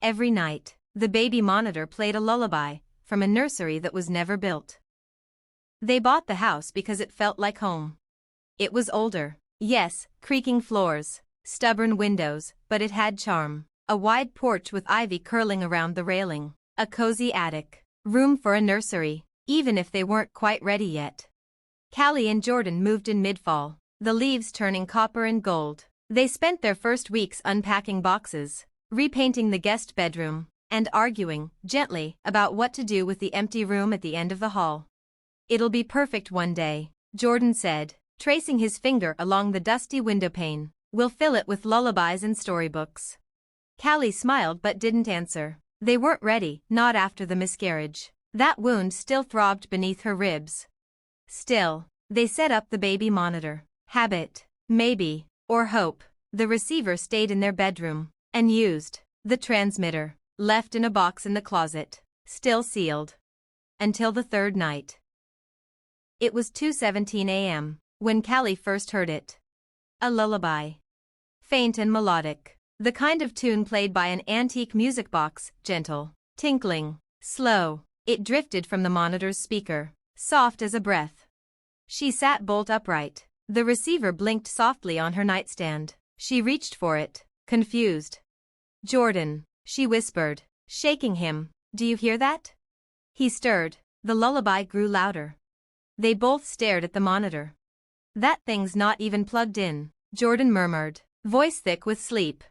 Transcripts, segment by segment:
Every night, the baby monitor played a lullaby from a nursery that was never built. They bought the house because it felt like home. It was older, yes, creaking floors, stubborn windows, but it had charm. A wide porch with ivy curling around the railing, a cozy attic, room for a nursery, even if they weren't quite ready yet. Callie and Jordan moved in mid-fall, the leaves turning copper and gold. They spent their first weeks unpacking boxes, repainting the guest bedroom, and arguing, gently, about what to do with the empty room at the end of the hall. "It'll be perfect one day," Jordan said, tracing his finger along the dusty windowpane. "We'll fill it with lullabies and storybooks." Callie smiled but didn't answer. They weren't ready, not after the miscarriage. That wound still throbbed beneath her ribs. Still, they set up the baby monitor. Habit, maybe, or hope. The receiver stayed in their bedroom, unused. The transmitter, left in a box in the closet, still sealed. Until the third night. It was 2:17 a.m. when Callie first heard it. A lullaby. Faint and melodic. The kind of tune played by an antique music box, gentle, tinkling, slow. It drifted from the monitor's speaker, soft as a breath. She sat bolt upright. The receiver blinked softly on her nightstand. She reached for it, confused. "Jordan," she whispered, shaking him, "do you hear that?" He stirred. The lullaby grew louder. They both stared at the monitor. "That thing's not even plugged in," Jordan murmured, voice thick with sleep.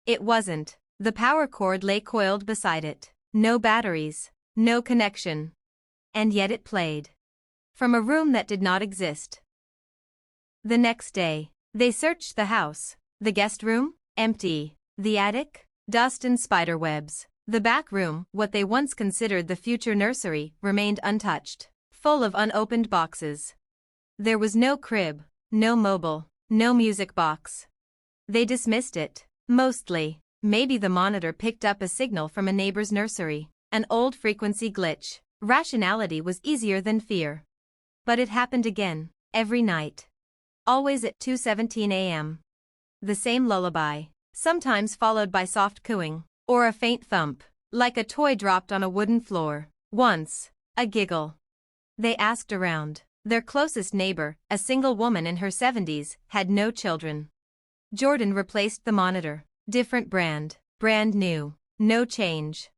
It wasn't. The power cord lay coiled beside it. No batteries, no connection. And yet it played. From a room that did not exist. The next day, they searched the house. The guest room? Empty. The attic? Dust and spider webs. The back room, what they once considered the future nursery, remained untouched, full of unopened boxes. There was no crib, no mobile, no music box. They dismissed it. Mostly, maybe the monitor picked up a signal from a neighbor's nursery, an old frequency glitch. Rationality was easier than fear. But it happened again, every night. Always at 2:17 a.m. The same lullaby, sometimes followed by soft cooing, or a faint thump, like a toy dropped on a wooden floor. Once, a giggle. They asked around. Their closest neighbor, a single woman in her 70s, had no children. Jordan replaced the monitor. Different brand, brand new, no change.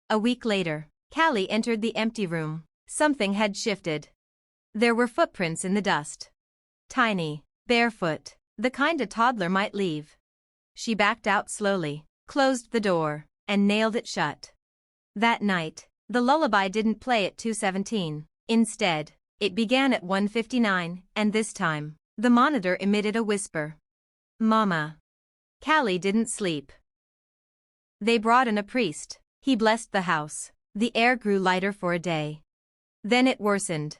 A week later, Callie entered the empty room. Something had shifted. There were footprints in the dust. Tiny, barefoot, the kind a toddler might leave. She backed out slowly, closed the door, and nailed it shut. That night, the lullaby didn't play at 2:17. Instead, it began at 1:59, and this time, the monitor emitted a whisper. "Mama." Callie didn't sleep. They brought in a priest. He blessed the house. The air grew lighter for a day. Then it worsened.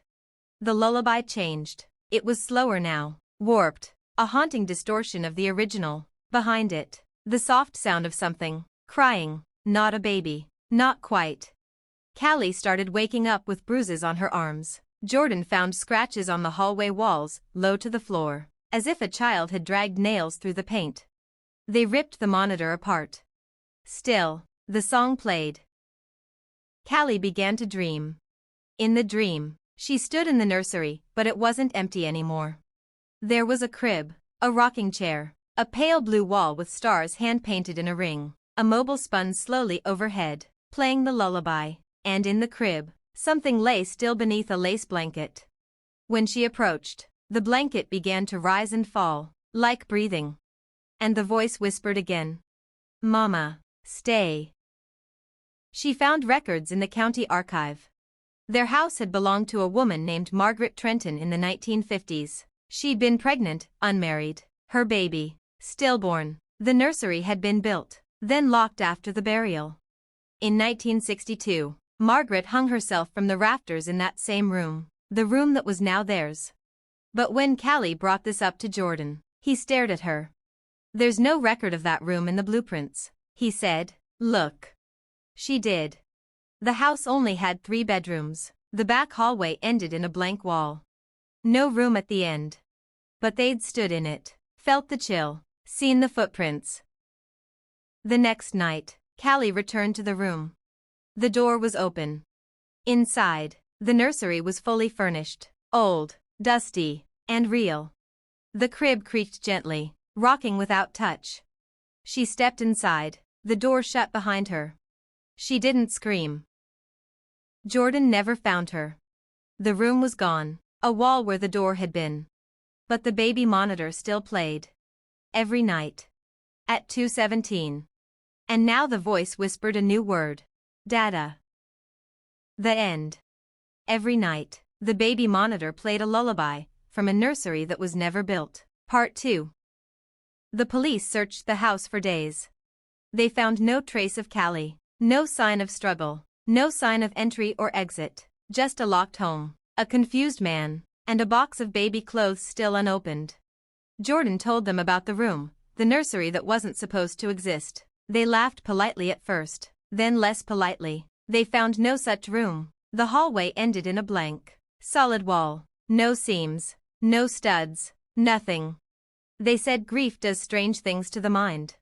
The lullaby changed. It was slower now, warped, a haunting distortion of the original. Behind it, the soft sound of something, crying, not a baby, not quite. Callie started waking up with bruises on her arms. Jordan found scratches on the hallway walls, low to the floor, as if a child had dragged nails through the paint. They ripped the monitor apart. Still, the song played. Callie began to dream. In the dream, she stood in the nursery, but it wasn't empty anymore. There was a crib, a rocking chair, a pale blue wall with stars hand-painted in a ring. A mobile spun slowly overhead, playing the lullaby, and in the crib, something lay still beneath a lace blanket. When she approached, the blanket began to rise and fall, like breathing. And the voice whispered again. "Mama, stay." She found records in the county archive. Their house had belonged to a woman named Margaret Trenton in the 1950s. She'd been pregnant, unmarried. Her baby, stillborn. The nursery had been built, then locked after the burial. In 1962, Margaret hung herself from the rafters in that same room, the room that was now theirs. But when Callie brought this up to Jordan, he stared at her. "There's no record of that room in the blueprints," he said. "Look." She did. The house only had 3 bedrooms. The back hallway ended in a blank wall. No room at the end. But they'd stood in it, felt the chill, seen the footprints. The next night, Callie returned to the room. The door was open. Inside, the nursery was fully furnished, old, dusty, and real. The crib creaked gently, rocking without touch. She stepped inside, the door shut behind her. She didn't scream. Jordan never found her. The room was gone, a wall where the door had been. But the baby monitor still played. Every night. At 2:17. And now the voice whispered a new word. Dada. The end. Every night, the baby monitor played a lullaby, from a nursery that was never built. Part 2. The police searched the house for days. They found no trace of Callie, no sign of struggle, no sign of entry or exit, just a locked home, a confused man, and a box of baby clothes still unopened. Jordan told them about the room, the nursery that wasn't supposed to exist. They laughed politely at first, then less politely. They found no such room. The hallway ended in a blank, solid wall, no seams, no studs, nothing. They said grief does strange things to the mind.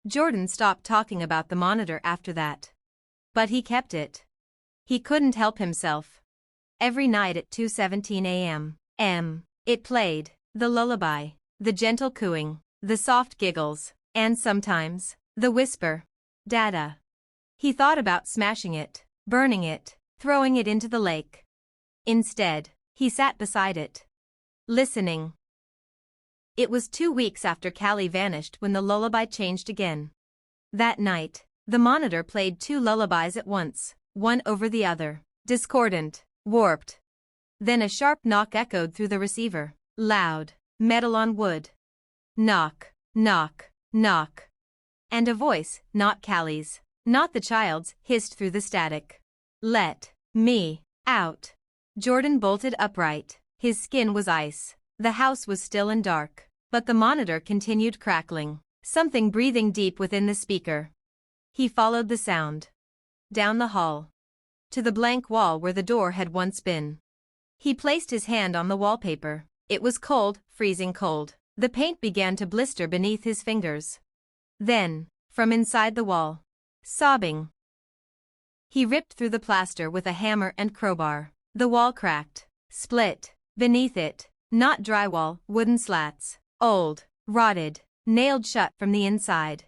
Jordan stopped talking about the monitor after that. But he kept it. He couldn't help himself. Every night at 2:17 a.m., it played, the lullaby, the gentle cooing, the soft giggles, and sometimes, the whisper, Dada. He thought about smashing it, burning it, throwing it into the lake. Instead, he sat beside it, listening. It was 2 weeks after Callie vanished when the lullaby changed again. That night, the monitor played 2 lullabies at once, one over the other, discordant, warped. Then a sharp knock echoed through the receiver, loud, metal on wood. Knock, knock, knock. And a voice, not Callie's, not the child's, hissed through the static. Let me out. Jordan bolted upright. His skin was ice. The house was still and dark, but the monitor continued crackling, something breathing deep within the speaker. He followed the sound. Down the hall. To the blank wall where the door had once been. He placed his hand on the wallpaper. It was cold, freezing cold. The paint began to blister beneath his fingers. Then, from inside the wall, sobbing, he ripped through the plaster with a hammer and crowbar. The wall cracked, split. Beneath it, not drywall, wooden slats, old, rotted, nailed shut from the inside.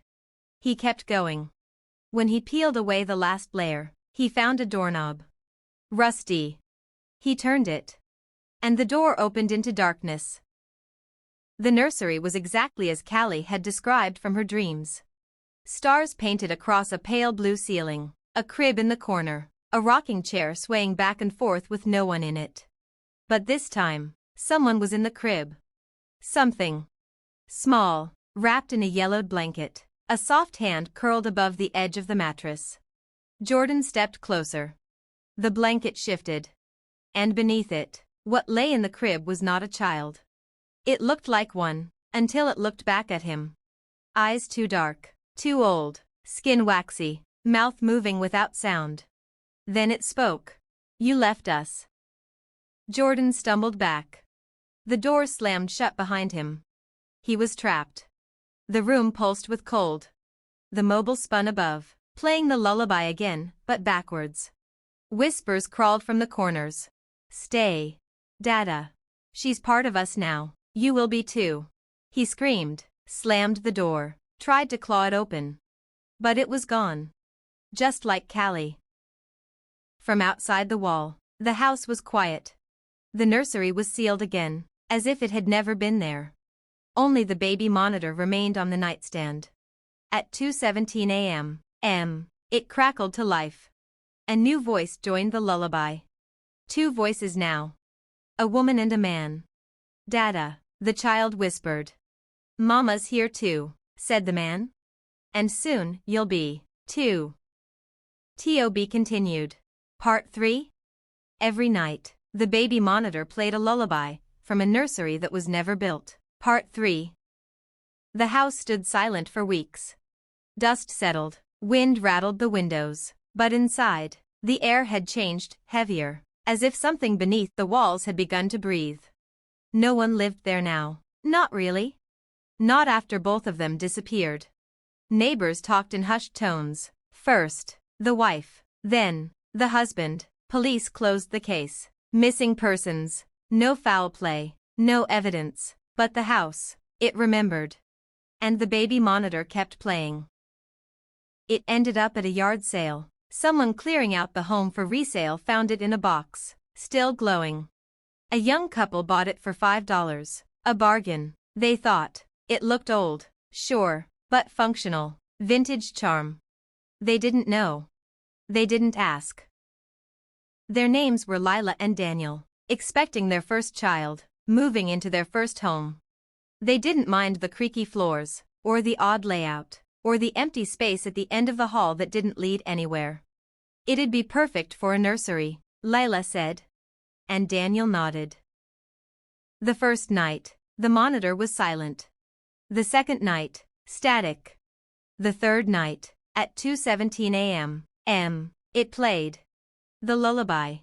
He kept going. When he peeled away the last layer, he found a doorknob. Rusty. He turned it. And the door opened into darkness. The nursery was exactly as Callie had described from her dreams. Stars painted across a pale blue ceiling, a crib in the corner, a rocking chair swaying back and forth with no one in it. But this time, someone was in the crib. Something small, wrapped in a yellowed blanket, a soft hand curled above the edge of the mattress. Jordan stepped closer. The blanket shifted. And beneath it, what lay in the crib was not a child. It looked like one, until it looked back at him. Eyes too dark, too old, skin waxy, mouth moving without sound. Then it spoke. You left us. Jordan stumbled back. The door slammed shut behind him. He was trapped. The room pulsed with cold. The mobile spun above, playing the lullaby again, but backwards. Whispers crawled from the corners. Stay. Dada. She's part of us now. You will be too. He screamed, slammed the door, tried to claw it open. But it was gone. Just like Callie. From outside the wall, the house was quiet. The nursery was sealed again, as if it had never been there. Only the baby monitor remained on the nightstand. At 2:17 a.m., it crackled to life. A new voice joined the lullaby. 2 voices now. A woman and a man. Dada, the child whispered. Mama's here too, said the man. And soon, you'll be, too. TOB continued. Part 3? Every night, the baby monitor played a lullaby, from a nursery that was never built. Part 3. The house stood silent for weeks. Dust settled, wind rattled the windows, but inside, the air had changed, heavier, as if something beneath the walls had begun to breathe. No one lived there now. Not really. Not after both of them disappeared. Neighbors talked in hushed tones. First, the wife. Then, the husband. Police closed the case. Missing persons. No foul play. No evidence. But the house. It remembered. And the baby monitor kept playing. It ended up at a yard sale. Someone clearing out the home for resale found it in a box, still glowing. A young couple bought it for $5. A bargain, they thought. It looked old, sure, but functional. Vintage charm. They didn't know. They didn't ask. Their names were Lila and Daniel, expecting their first child, moving into their first home. They didn't mind the creaky floors, or the odd layout, or the empty space at the end of the hall that didn't lead anywhere. It'd be perfect for a nursery, Lila said. And Daniel nodded. The first night, the monitor was silent. The second night, static. The third night, at 2:17 a.m., it played. The lullaby.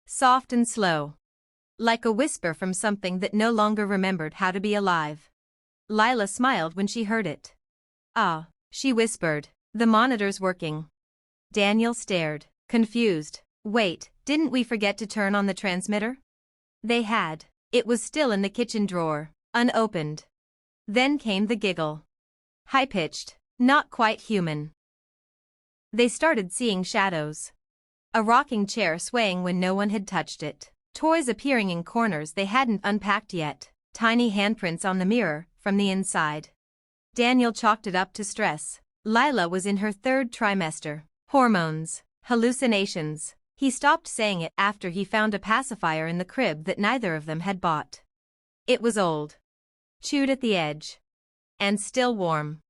Soft and slow. Like a whisper from something that no longer remembered how to be alive. Lila smiled when she heard it. Ah, she whispered, the monitor's working. Daniel stared, confused. Wait, didn't we forget to turn on the transmitter? They had. It was still in the kitchen drawer, unopened. Then came the giggle. High-pitched, not quite human. They started seeing shadows. A rocking chair swaying when no one had touched it. Toys appearing in corners they hadn't unpacked yet. Tiny handprints on the mirror, from the inside. Daniel chalked it up to stress. Lila was in her third trimester. Hormones. Hallucinations. He stopped saying it after he found a pacifier in the crib that neither of them had bought. It was old. Chewed at the edge. And still warm.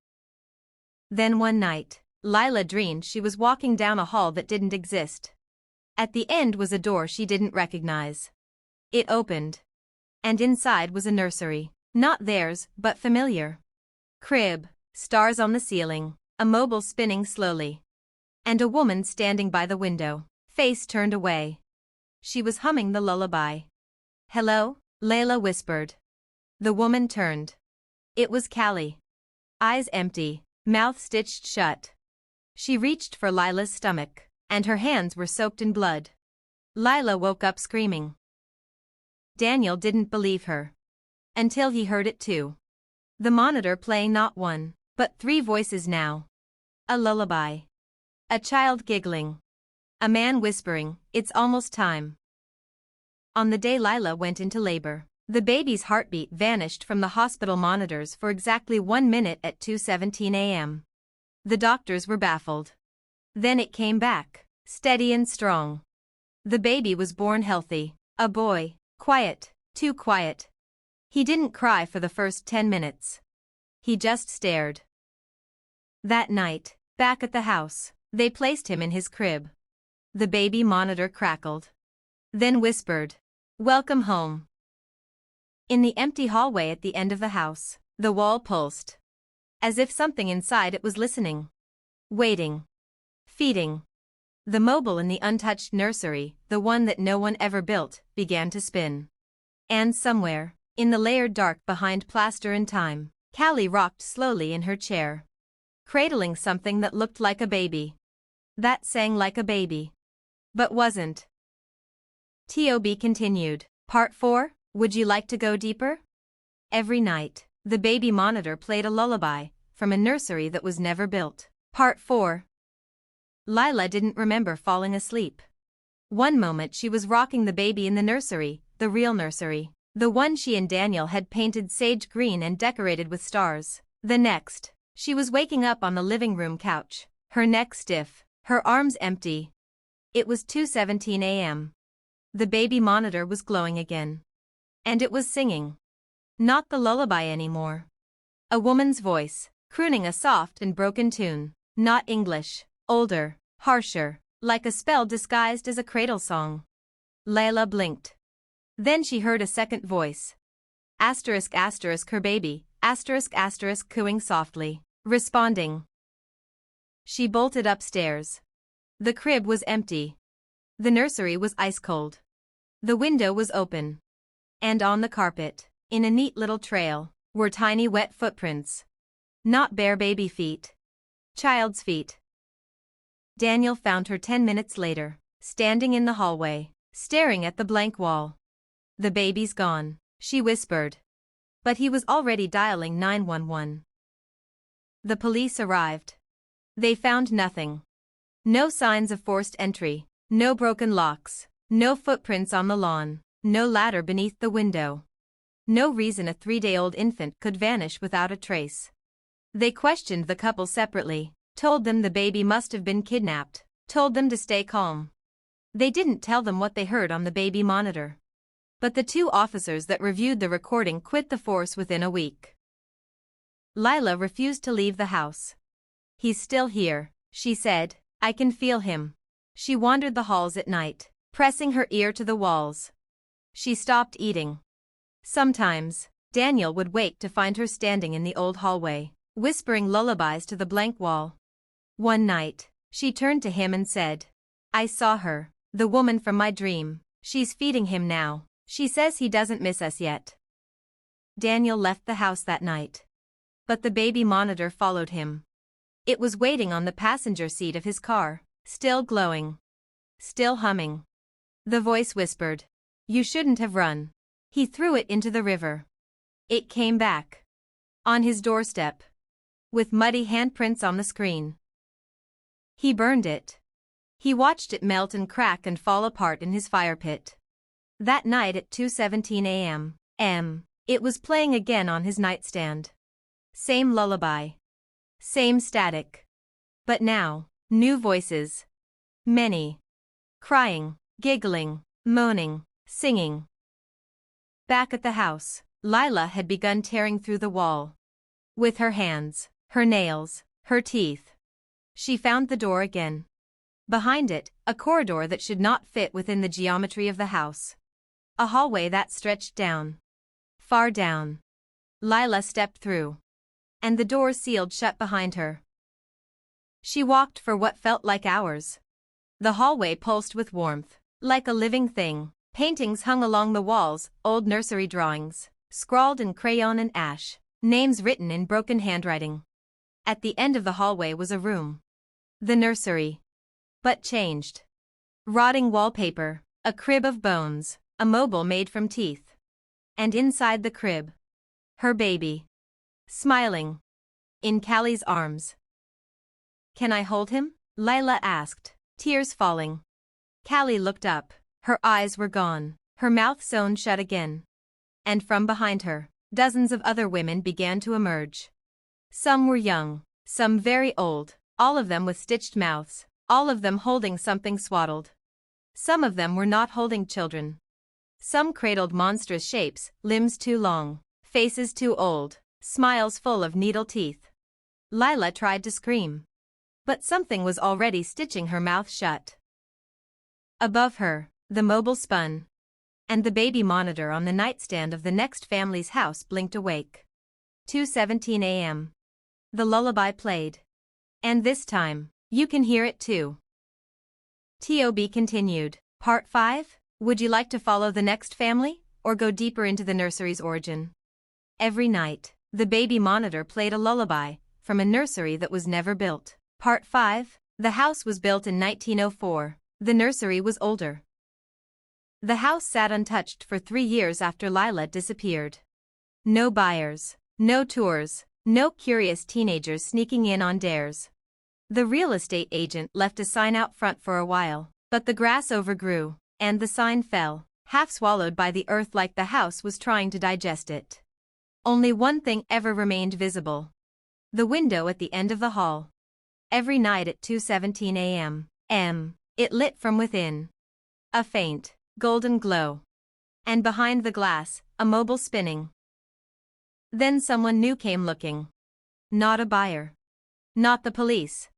Then one night, Lila dreamed she was walking down a hall that didn't exist. At the end was a door she didn't recognize. It opened. And inside was a nursery. Not theirs, but familiar. Crib, stars on the ceiling, a mobile spinning slowly. And a woman standing by the window, face turned away. She was humming the lullaby. Hello? Layla whispered. The woman turned. It was Callie. Eyes empty, mouth stitched shut. She reached for Lila's stomach, and her hands were soaked in blood. Lila woke up screaming. Daniel didn't believe her. Until he heard it too. The monitor playing not one, but three voices now. A lullaby. A child giggling. A man whispering, it's almost time. On the day Lila went into labor, the baby's heartbeat vanished from the hospital monitors for exactly 1 minute at 2:17 a.m. The doctors were baffled. Then it came back, steady and strong. The baby was born healthy, a boy, quiet, too quiet. He didn't cry for the first 10 minutes. He just stared. That night, back at the house, they placed him in his crib. The baby monitor crackled. Then whispered, welcome home. In the empty hallway at the end of the house, the wall pulsed. As if something inside it was listening. Waiting. Feeding. The mobile in the untouched nursery, the one that no one ever built, began to spin. And somewhere, in the layered dark behind plaster and time, Callie rocked slowly in her chair. Cradling something that looked like a baby. That sang like a baby. But wasn't. TOB continued. Part 4, would you like to go deeper? Every night, the baby monitor played a lullaby, from a nursery that was never built. Part 4. Lila didn't remember falling asleep. One moment she was rocking the baby in the nursery, the real nursery. The one she and Daniel had painted sage green and decorated with stars. The next, she was waking up on the living room couch, her neck stiff, her arms empty. It was 2:17 a.m. The baby monitor was glowing again. And it was singing. Not the lullaby anymore. A woman's voice, crooning a soft and broken tune. Not English, older, harsher, like a spell disguised as a cradle song. Layla blinked. Then she heard a second voice. Asterisk asterisk her baby, asterisk asterisk cooing softly, responding. She bolted upstairs. The crib was empty. The nursery was ice cold. The window was open. And on the carpet, in a neat little trail, were tiny wet footprints. Not bare baby feet. Child's feet. Daniel found her 10 minutes later, standing in the hallway, staring at the blank wall. "The baby's gone," she whispered. But he was already dialing 911. The police arrived. They found nothing. No signs of forced entry, no broken locks, no footprints on the lawn, no ladder beneath the window. No reason a 3-day-old infant could vanish without a trace. They questioned the couple separately, told them the baby must have been kidnapped, told them to stay calm. They didn't tell them what they heard on the baby monitor. But the 2 officers that reviewed the recording quit the force within a week. Lila refused to leave the house. "He's still here," she said. "I can feel him." She wandered the halls at night, pressing her ear to the walls. She stopped eating. Sometimes, Daniel would wake to find her standing in the old hallway, whispering lullabies to the blank wall. One night, she turned to him and said, "I saw her, the woman from my dream. She's feeding him now. She says he doesn't miss us yet." Daniel left the house that night. But the baby monitor followed him. It was waiting on the passenger seat of his car, still glowing, still humming. The voice whispered, "You shouldn't have run." He threw it into the river. It came back. On his doorstep. With muddy handprints on the screen. He burned it. He watched it melt and crack and fall apart in his fire pit. That night at 2:17 a.m., it was playing again on his nightstand. Same lullaby. Same static. But now, new voices. Many. Crying, giggling, moaning, singing. Back at the house, Lila had begun tearing through the wall. With her hands, her nails, her teeth. She found the door again. Behind it, a corridor that should not fit within the geometry of the house. A hallway that stretched down. Far down. Lila stepped through. And the door sealed shut behind her. She walked for what felt like hours. The hallway pulsed with warmth, like a living thing. Paintings hung along the walls, old nursery drawings, scrawled in crayon and ash, names written in broken handwriting. At the end of the hallway was a room. The nursery. But changed. Rotting wallpaper, a crib of bones, a mobile made from teeth. And inside the crib, her baby. Smiling. In Callie's arms. "Can I hold him?" Lila asked, tears falling. Callie looked up. Her eyes were gone, her mouth sewn shut again. And from behind her, dozens of other women began to emerge. Some were young, some very old, all of them with stitched mouths, all of them holding something swaddled. Some of them were not holding children. Some cradled monstrous shapes, limbs too long, faces too old, smiles full of needle teeth. Lila tried to scream. But something was already stitching her mouth shut. Above her, the mobile spun. And the baby monitor on the nightstand of the next family's house blinked awake. 2:17 a.m. The lullaby played. And this time, you can hear it too. TOB continued. Part 5? Would you like to follow the next family, or go deeper into the nursery's origin? Every night, the baby monitor played a lullaby, from a nursery that was never built. Part 5. The house was built in 1904. The nursery was older. The house sat untouched for 3 years after Lila disappeared. No buyers, no tours, no curious teenagers sneaking in on dares. The real estate agent left a sign out front for a while, but the grass overgrew, and the sign fell, half swallowed by the earth like the house was trying to digest it. Only one thing ever remained visible. The window at the end of the hall. Every night at 2:17 a.m., it lit from within. A faint, golden glow. And behind the glass, a mobile spinning. Then someone new came looking. Not a buyer. Not the police.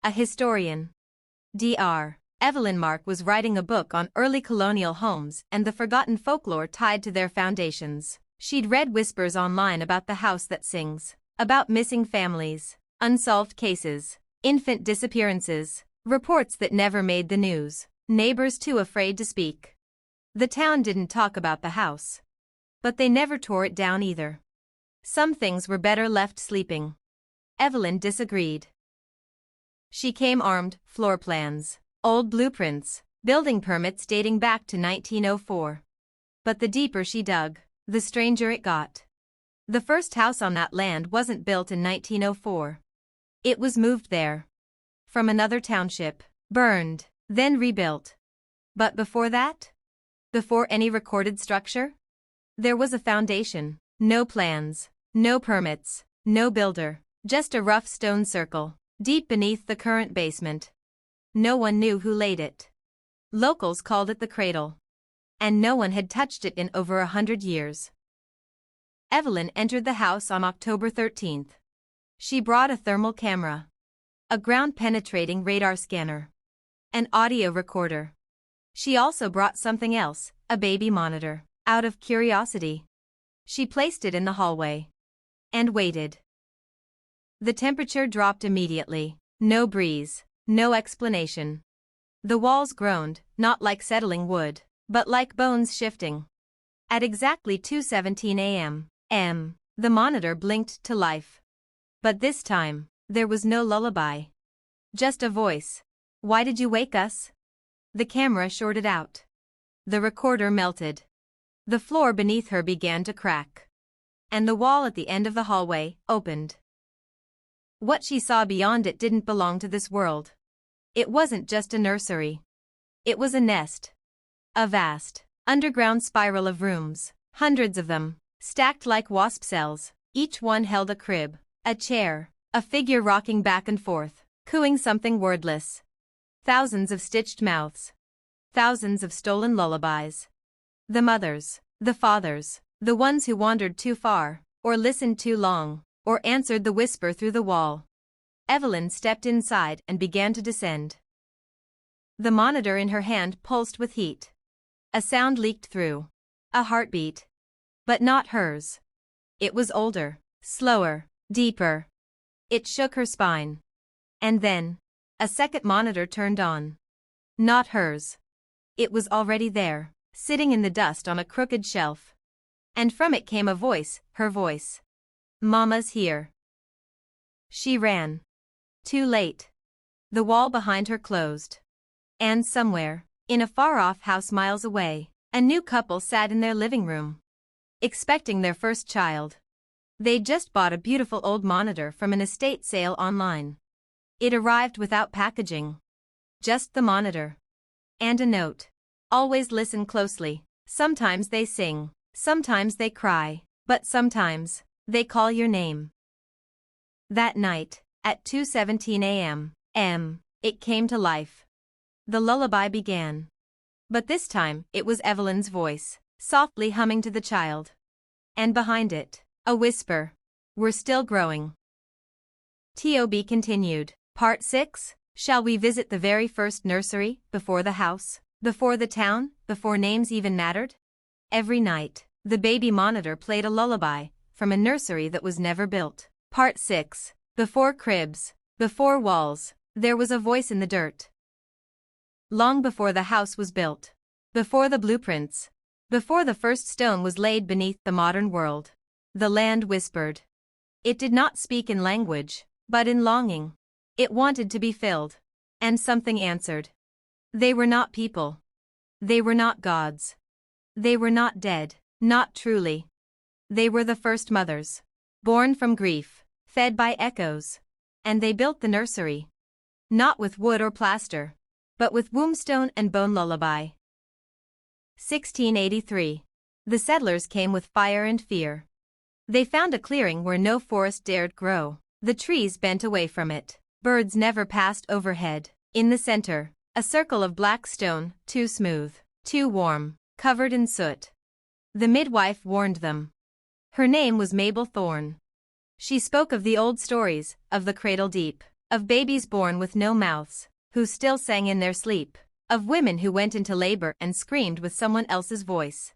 A historian. Dr. Evelyn Mark was writing a book on early colonial homes and the forgotten folklore tied to their foundations. She'd read whispers online about the house that sings, about missing families, unsolved cases, infant disappearances, reports that never made the news, neighbors too afraid to speak. The town didn't talk about the house. But they never tore it down either. Some things were better left sleeping. Evelyn disagreed. She came armed, floor plans, old blueprints, building permits dating back to 1904. But the deeper she dug, the stranger it got. The first house on that land wasn't built in 1904. It was moved there from another township, burned, then rebuilt. But before that? Before any recorded structure? There was a foundation, no plans, no permits, no builder, just a rough stone circle, deep beneath the current basement. No one knew who laid it. Locals called it the cradle. And no one had touched it in over 100 years. Evelyn entered the house on October 13th. She brought a thermal camera, a ground-penetrating radar scanner, an audio recorder. She also brought something else, a baby monitor, out of curiosity. She placed it in the hallway and waited. The temperature dropped immediately. No breeze, no explanation. The walls groaned, not like settling wood, but like bones shifting. At exactly 2:17 a.m., the monitor blinked to life. But this time, there was no lullaby. Just a voice. "Why did you wake us?" The camera shorted out. The recorder melted. The floor beneath her began to crack. And the wall at the end of the hallway opened. What she saw beyond it didn't belong to this world. It wasn't just a nursery. It was a nest. A vast, underground spiral of rooms, hundreds of them, stacked like wasp cells. Each one held a crib, a chair, a figure rocking back and forth, cooing something wordless. Thousands of stitched mouths. Thousands of stolen lullabies. The mothers, the fathers, the ones who wandered too far, or listened too long, or answered the whisper through the wall. Evelyn stepped inside and began to descend. The monitor in her hand pulsed with heat. A sound leaked through. A heartbeat. But not hers. It was older, slower, deeper. It shook her spine. And then, a second monitor turned on. Not hers. It was already there, sitting in the dust on a crooked shelf. And from it came a voice, her voice. "Mama's here." She ran. Too late. The wall behind her closed. And somewhere, in a far-off house miles away, a new couple sat in their living room, expecting their first child. They'd just bought a beautiful old monitor from an estate sale online. It arrived without packaging. Just the monitor. And a note. "Always listen closely. Sometimes they sing, sometimes they cry, but sometimes they call your name." That night, at 2:17 a.m., it came to life. The lullaby began. But this time, it was Evelyn's voice, softly humming to the child. And behind it, a whisper. "We're still growing." TOB continued. Part 6. Shall we visit the very first nursery, before the house, before the town, before names even mattered? Every night, the baby monitor played a lullaby, from a nursery that was never built. Part 6. Before cribs, before walls, there was a voice in the dirt. Long before the house was built. Before the blueprints. Before the first stone was laid beneath the modern world. The land whispered. It did not speak in language, but in longing. It wanted to be filled. And something answered. They were not people. They were not gods. They were not dead, not truly. They were the first mothers. Born from grief, fed by echoes. And they built the nursery. Not with wood or plaster, but with wombstone and bone lullaby. 1683. The settlers came with fire and fear. They found a clearing where no forest dared grow. The trees bent away from it. Birds never passed overhead. In the center, a circle of black stone, too smooth, too warm, covered in soot. The midwife warned them. Her name was Mabel Thorne. She spoke of the old stories, of the cradle deep, of babies born with no mouths, who still sang in their sleep, of women who went into labor and screamed with someone else's voice.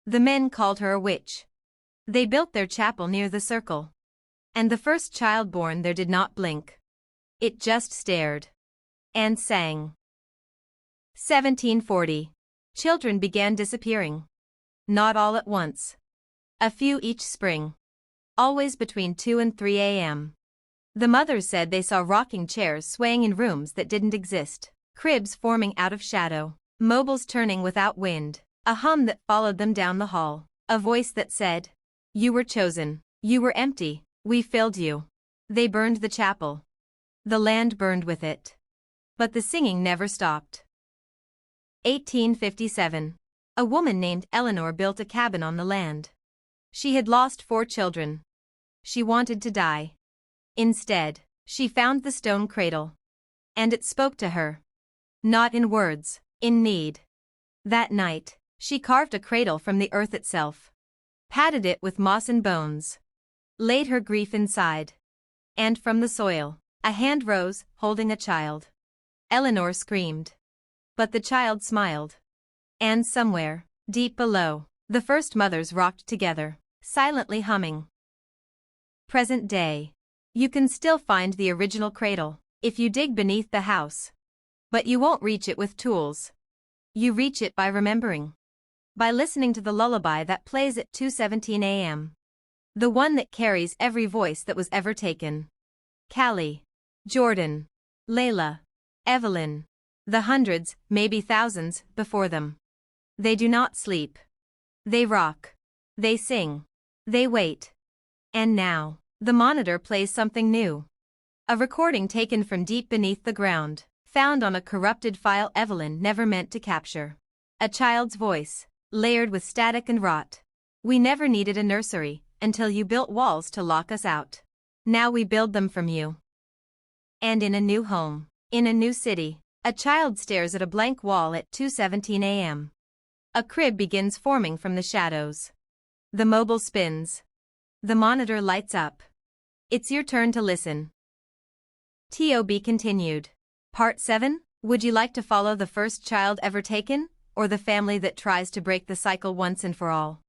The men called her a witch. They built their chapel near the circle. And the first child born there did not blink. It just stared. And sang. 1740. Children began disappearing. Not all at once. A few each spring. Always between 2 and 3 a.m. The mothers said they saw rocking chairs swaying in rooms that didn't exist, cribs forming out of shadow, mobiles turning without wind, a hum that followed them down the hall, a voice that said, "You were chosen. You were empty. We filled you." They burned the chapel. The land burned with it. But the singing never stopped. 1857. A woman named Eleanor built a cabin on the land. She had lost 4 children. She wanted to die. Instead, she found the stone cradle. And it spoke to her. Not in words, in need. That night, she carved a cradle from the earth itself. Padded it with moss and bones. Laid her grief inside. And from the soil, a hand rose, holding a child. Eleanor screamed. But the child smiled. And somewhere, deep below, the first mothers rocked together, silently humming. Present day. You can still find the original cradle, if you dig beneath the house. But you won't reach it with tools. You reach it by remembering. By listening to the lullaby that plays at 2:17 a.m. The one that carries every voice that was ever taken. Callie, Jordan, Layla, Evelyn. The hundreds, maybe thousands, before them. They do not sleep. They rock. They sing. They wait. And now, the monitor plays something new. A recording taken from deep beneath the ground, found on a corrupted file Evelyn never meant to capture. A child's voice, layered with static and rot. "We never needed a nursery, until you built walls to lock us out. Now we build them from you." And in a new home, in a new city, a child stares at a blank wall at 2:17 a.m. A crib begins forming from the shadows. The mobile spins. The monitor lights up. It's your turn to listen. TOB continued. Part 7. Would you like to follow the first child ever taken, or the family that tries to break the cycle once and for all?